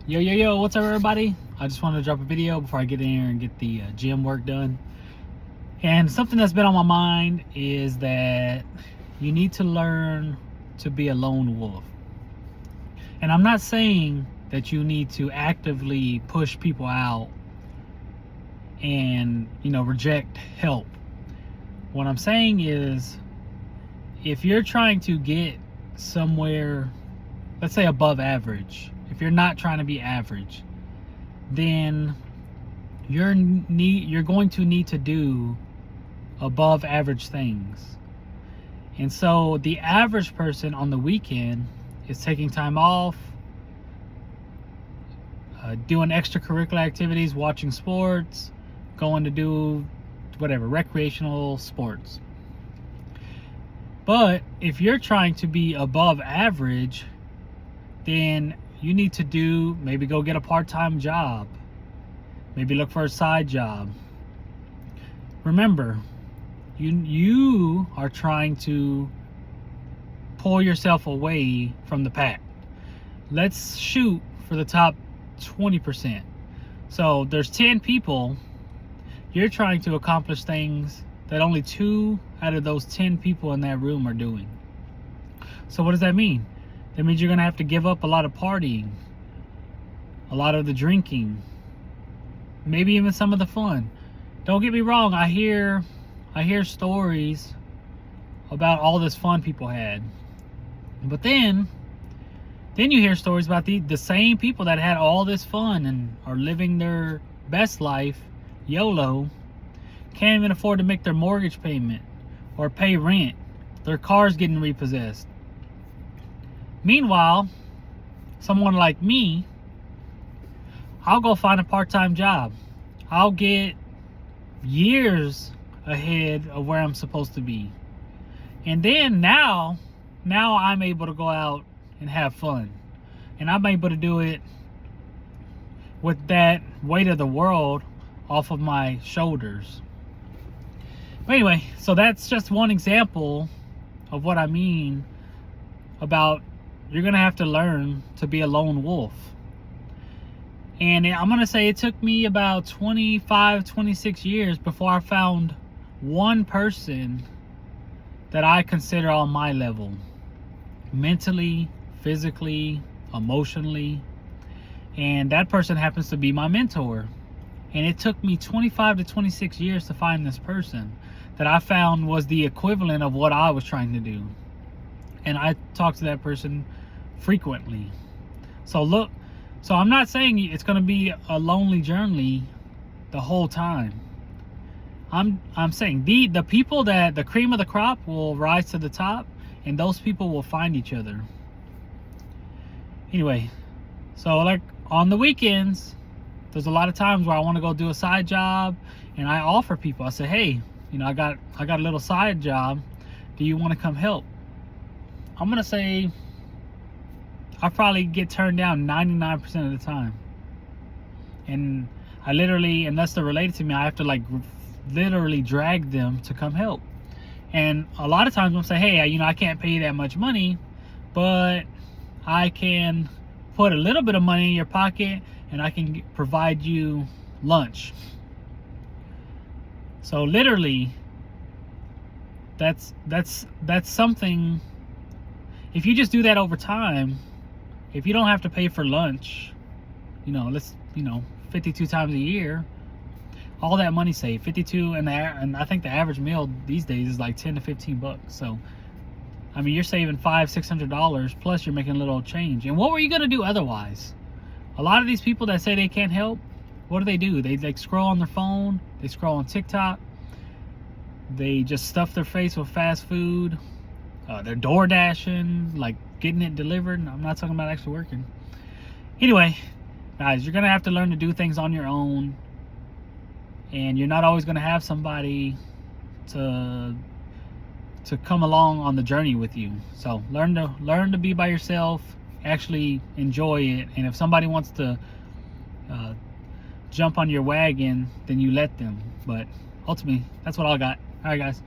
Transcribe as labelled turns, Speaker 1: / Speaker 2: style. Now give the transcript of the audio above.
Speaker 1: Yo, what's up, everybody? I just wanted to drop a video before I get in here and get the gym work done. And something that's been on my mind is that you need to learn to be a lone wolf. And I'm not saying that you need to actively push people out and, reject help. What I'm saying is, if you're trying to get somewhere, let's say above average, if you're not trying to be average, then you're going to need to do above average things. And so the average person on the weekend is taking time off, doing extracurricular activities, watching sports, going to do whatever, recreational sports. But if you're trying to be above average, then you need to maybe go get a part-time job, maybe look for a side job. Remember, you are trying to pull yourself away from the pack. Let's shoot for the top 20%. So there's 10 people. You're trying to accomplish things that only 2 out of those 10 people in that room are doing. So what does that mean? That means you're going to have to give up a lot of partying, a lot of the drinking, maybe even some of the fun. Don't get me wrong, I hear stories about all this fun people had. But then you hear stories about the same people that had all this fun and are living their best life, YOLO, can't even afford to make their mortgage payment or pay rent. Their car's getting repossessed. Meanwhile, someone like me, I'll go find a part-time job. I'll get years ahead of where I'm supposed to be. And then now I'm able to go out and have fun. And I'm able to do it with that weight of the world off of my shoulders. But anyway, so that's just one example of what I mean about you're going to have to learn to be a lone wolf. And I'm going to say it took me about 25, 26 years before I found one person that I consider on my level. Mentally, physically, emotionally. And that person happens to be my mentor. And it took me 25 to 26 years to find this person that I found was the equivalent of what I was trying to do. And I talk to that person frequently. So I'm not saying it's going to be a lonely journey the whole time. I'm saying the people that the cream of the crop will rise to the top, and those people will find each other. Anyway, so like on the weekends, there's a lot of times where I want to go do a side job, and I offer people. I say, hey, I got a little side job. Do you want to come help? I'm gonna say I probably get turned down 99% of the time. And I literally, unless they're related to me, I have to literally drag them to come help. And a lot of times I'm say, hey, I can't pay you that much money, but I can put a little bit of money in your pocket and I can provide you lunch. So literally, that's something. If you just do that over time, if you don't have to pay for lunch, 52 times a year, all that money saved. 52, and I think the average meal these days is like $10 to $15. So, I mean, you're saving $500-$600 plus you're making a little change. And what were you gonna do otherwise? A lot of these people that say they can't help, what do? They scroll on their phone, they scroll on TikTok, they just stuff their face with fast food. They're door dashing, getting it delivered. I'm not talking about actually working. Anyway, guys, you're gonna have to learn to do things on your own, and you're not always gonna have somebody to come along on the journey with you. So learn to be by yourself. Actually enjoy it, and if somebody wants to jump on your wagon, then you let them. But ultimately, that's what I got. All right, guys.